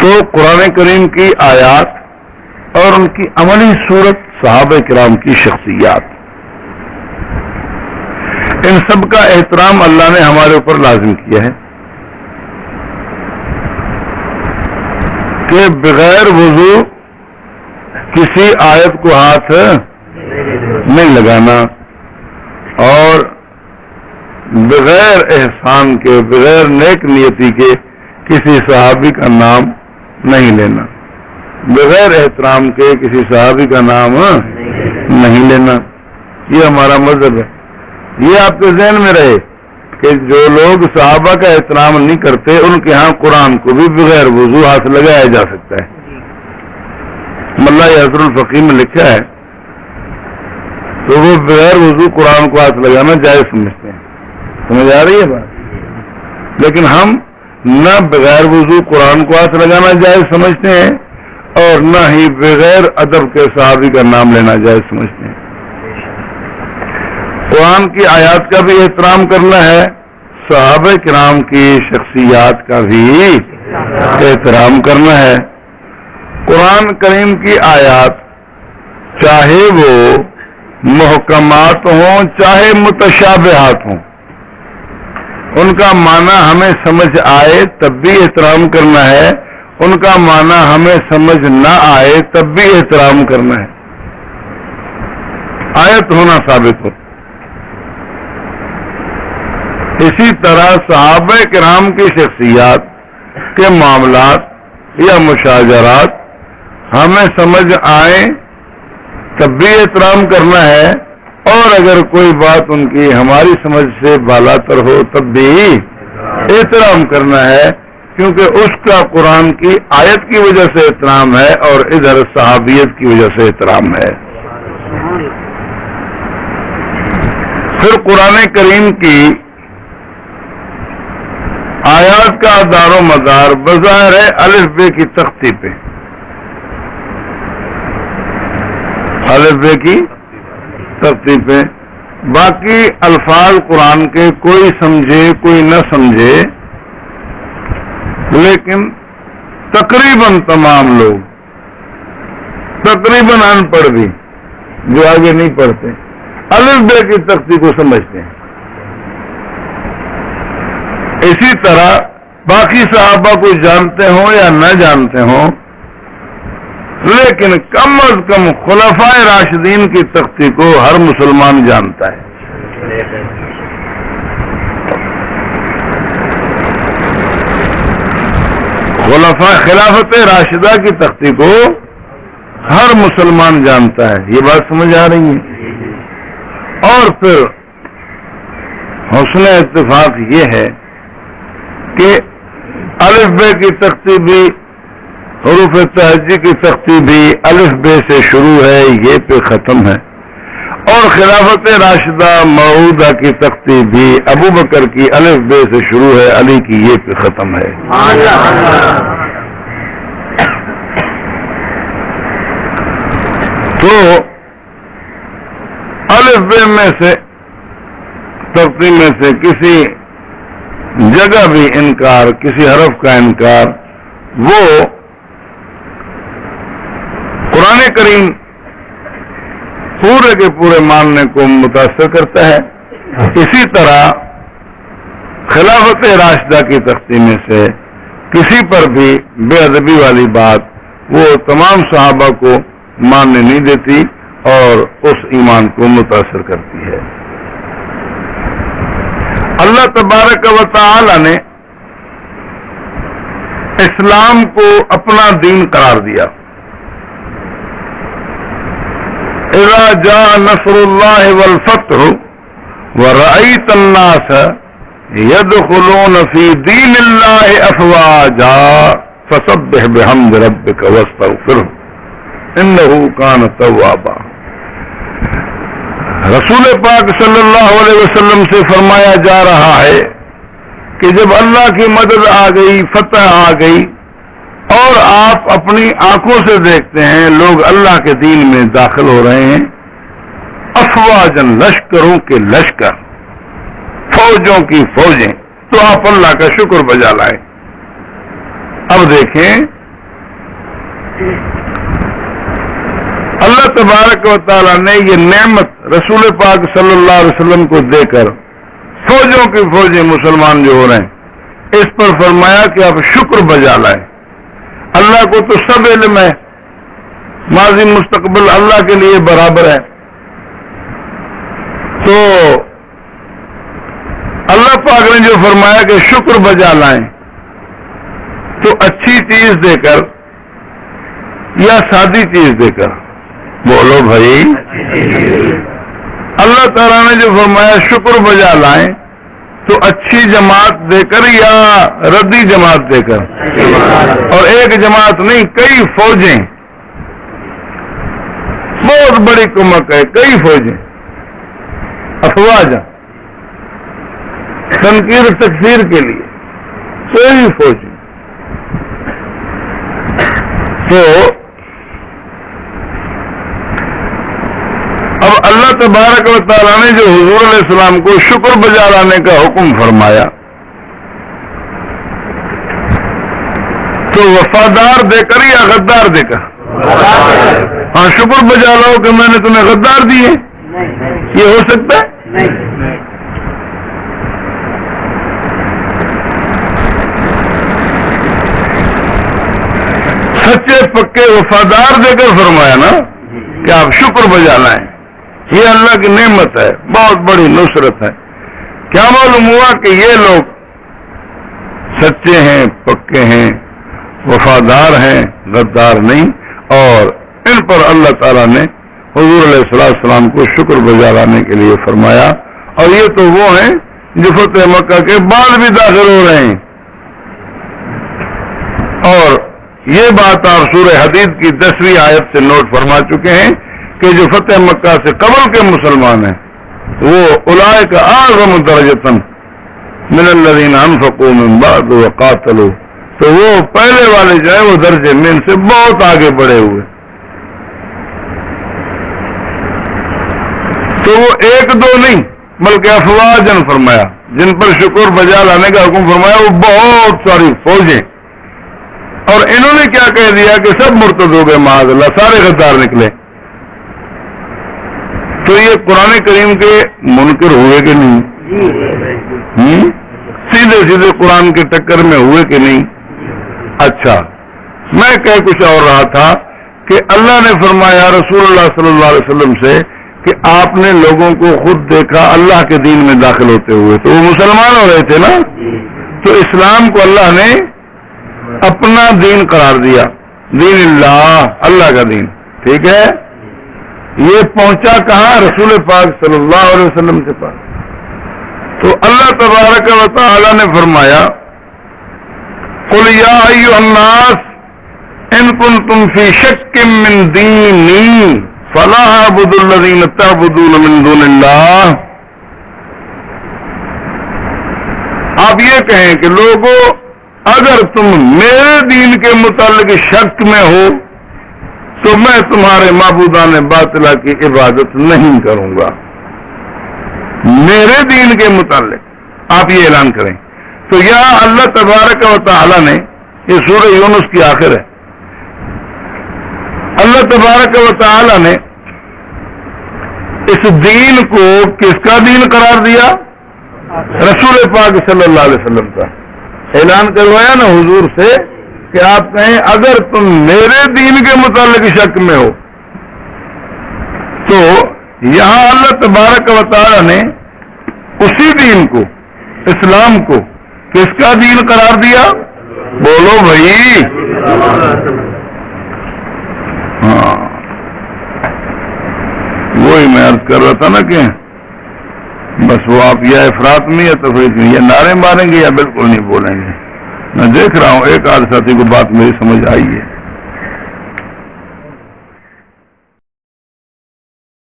تو قرآن کریم کی آیات اور ان کی عملی صورت، صحابہ کرام کی شخصیات، ان سب کا احترام اللہ نے ہمارے اوپر لازم کیا ہے کہ بغیر وضو کسی آیت کو ہاتھ نہیں لگانا اور بغیر احسان کے، بغیر نیک نیتی کے کسی صحابی کا نام نہیں لینا، بغیر احترام کے کسی صحابی کا نام نہیں لینا. یہ ہمارا مذہب ہے. یہ آپ کے ذہن میں رہے کہ جو لوگ صحابہ کا احترام نہیں کرتے ان کے ہاں قرآن کو بھی بغیر وضو ہاتھ لگایا جا سکتا ہے. ملا یاسر الفقی میں لکھا ہے تو وہ بغیر وضو قرآن کو ہاتھ لگانا جائز سمجھتے ہیں. سمجھ آ رہی ہے بات؟ لیکن ہم نہ بغیر وضو قرآن کو ہاتھ لگانا جائز سمجھتے ہیں اور نہ ہی بغیر ادب کے صحابی کا نام لینا جائز سمجھتے ہیں. قرآن کی آیات کا بھی احترام کرنا ہے، صحابہ کرام کی شخصیات کا بھی احترام کرنا ہے. قرآن کریم کی آیات چاہے وہ محکمات ہوں چاہے متشابہات ہوں، ان کا معنی ہمیں سمجھ آئے تب بھی احترام کرنا ہے، ان کا معنی ہمیں سمجھ نہ آئے تب بھی احترام کرنا ہے. آیت ہونا ثابت ہو. اسی طرح صحابہ کرام کی شخصیات کے معاملات یا مشاجرات ہمیں سمجھ آئیں تب بھی احترام کرنا ہے، اور اگر کوئی بات ان کی ہماری سمجھ سے بالا تر ہو تب بھی احترام کرنا ہے، کیونکہ اس کا قرآن کی آیت کی وجہ سے احترام ہے اور ادھر صحابیت کی وجہ سے احترام ہے. پھر قرآن کریم کی آیات کا دار و مدار بظاہر ہے الف بے کی تختی پہ. الف بے کی تختی پہ باقی الفاظ قرآن کے کوئی سمجھے کوئی نہ سمجھے، لیکن تقریباً تمام لوگ، تقریباً ان پڑھ بھی جو آگے نہیں پڑھتے، الف بے کی تختی کو سمجھتے ہیں. اسی طرح باقی صحابہ کو جانتے ہوں یا نہ جانتے ہوں، لیکن کم از کم خلفائے راشدین کی تختی کو ہر مسلمان جانتا ہے. خلافت راشدہ کی تختی کو ہر مسلمان جانتا ہے. یہ بات سمجھ آ رہی ہے؟ اور پھر حسن اتفاق یہ ہے کہ الف بے کی تختی بھی، حروف تہجی کی تختی بھی الف بے سے شروع ہے، یہ پہ ختم ہے. اور خلافت راشدہ موعودہ کی تختی بھی ابو بکر کی الف بے سے شروع ہے، علی کی یہ پہ ختم ہے. تو الف بے میں سے، تختی میں سے کسی جگہ بھی انکار، کسی حرف کا انکار، وہ قرآن کریم پورے کے پورے ماننے کو متاثر کرتا ہے. اسی طرح خلافت راشدہ کی تختی میں سے کسی پر بھی بے ادبی والی بات وہ تمام صحابہ کو ماننے نہیں دیتی اور اس ایمان کو متاثر کرتی ہے. اللہ تبارک و تعالی نے اسلام کو اپنا دین قرار دیا. اذا جاء نصر اللہ والفتح ورأيت الناس يدخلون في دين الله افواجا فسبح بحمد ربك واستغفره انه كان توابا. رسول پاک صلی اللہ علیہ وسلم سے فرمایا جا رہا ہے کہ جب اللہ کی مدد آ گئی، فتح آ گئی اور آپ اپنی آنکھوں سے دیکھتے ہیں لوگ اللہ کے دین میں داخل ہو رہے ہیں، افواجن، لشکروں کے لشکر، فوجوں کی فوجیں، تو آپ اللہ کا شکر بجا لائیں. اب دیکھیں اللہ تبارک و تعالیٰ نے یہ نعمت رسول پاک صلی اللہ علیہ وسلم کو دے کر فوجوں کی فوجیں مسلمان جو ہو رہے ہیں اس پر فرمایا کہ آپ شکر بجا لائیں. اللہ کو تو سب علم ہے، ماضی مستقبل اللہ کے لیے برابر ہے. تو اللہ پاک نے جو فرمایا کہ شکر بجا لائیں، تو اچھی چیز دے کر یا سادی چیز دے کر؟ بولو بھائی. اللہ تعالیٰ نے جو فرمایا شکر بجا لائیں تو اچھی جماعت دے کر یا ردی جماعت دے کر؟ اور ایک جماعت نہیں، کئی فوجیں. بہت بڑی کمک ہے، کئی فوجیں، افواج تنقیر تکفیر کے لیے کئی فوجیں. تو اب اللہ تبارک و تعالیٰ نے جو حضور علیہ السلام کو شکر بجا لانے کا حکم فرمایا تو وفادار دے کر یا غدار دے کر؟ ہاں، شکر بجا لاؤ کہ میں نے تمہیں غدار دیے، یہ ہو سکتا ہے؟ سچے پکے وفادار دے کر فرمایا نا کہ آپ شکر بجا لائیں. یہ اللہ کی نعمت ہے، بہت بڑی نصرت ہے. کیا معلوم ہوا کہ یہ لوگ سچے ہیں، پکے ہیں، وفادار ہیں، غدار نہیں. اور ان پر اللہ تعالیٰ نے حضور علیہ السلام کو شکر بجا لانے کے لیے فرمایا. اور یہ تو وہ ہیں جو فتح مکہ کے بعد بھی داخل ہو رہے ہیں. اور یہ بات آپ سورہ حدید کی 10ویں آیت سے نوٹ فرما چکے ہیں کہ جو فتح مکہ سے قبل کے مسلمان ہیں وہ اولئک اعظم درجۃ من الذین انفقوا من بعد وقاتلوا، تو وہ پہلے والے جو ہیں وہ درجے میں ان سے بہت آگے بڑھے ہوئے. تو وہ ایک دو نہیں بلکہ افواجن فرمایا، جن پر شکر بجا لانے کا حکم فرمایا وہ بہت ساری فوجیں. اور انہوں نے کیا کہہ دیا کہ سب مرتد ہو گئے، معاذ اللہ، سارے غدار نکلے. تو یہ قرآن کریم کے منکر ہوئے کہ نہیں؟ سیدھے سیدھے قرآن کے ٹکر میں ہوئے کہ نہیں؟ اچھا، میں کہہ کچھ اور رہا تھا کہ اللہ نے فرمایا رسول اللہ صلی اللہ علیہ وسلم سے کہ آپ نے لوگوں کو خود دیکھا اللہ کے دین میں داخل ہوتے ہوئے، تو وہ مسلمان ہو رہے تھے نا. تو اسلام کو اللہ نے اپنا دین قرار دیا، دین اللہ، اللہ کا دین. ٹھیک ہے، یہ پہنچا کہاں؟ رسول پاک صلی اللہ علیہ وسلم کے پاس. تو اللہ تبارک و تعالی نے فرمایا قل یا ایھا الناس ان کنتم فی شک من دینی فلا اعبد الذین تعبدون من دون اللہ. آپ یہ کہیں کہ لوگوں اگر تم میرے دین کے متعلق شک میں ہو تو میں تمہارے معبودان باطلہ کی عبادت نہیں کروں گا. میرے دین کے متعلق آپ یہ اعلان کریں. تو یہاں اللہ تبارک و تعالی نے، یہ سورہ یونس کی آخر ہے، اللہ تبارک و تعالی نے اس دین کو کس کا دین قرار دیا؟ رسول پاک صلی اللہ علیہ وسلم کا. اعلان کروایا نا حضور سے کہ آپ کہیں اگر تم میرے دین کے متعلق شک میں ہو. تو یہاں اللہ تبارک و تعالی نے اسی دین کو، اسلام کو، کس کا دین قرار دیا؟ بولو بھائی. ہاں، وہی میں عرض کر رہا تھا نا کہ بس وہ آپ یا افراط میں یا تفریط میں، یا نعرے ماریں گے یا بالکل نہیں بولیں گے. میں دیکھ رہا ہوں ایک آدھ ساتھی کو بات میری سمجھ آئی ہے.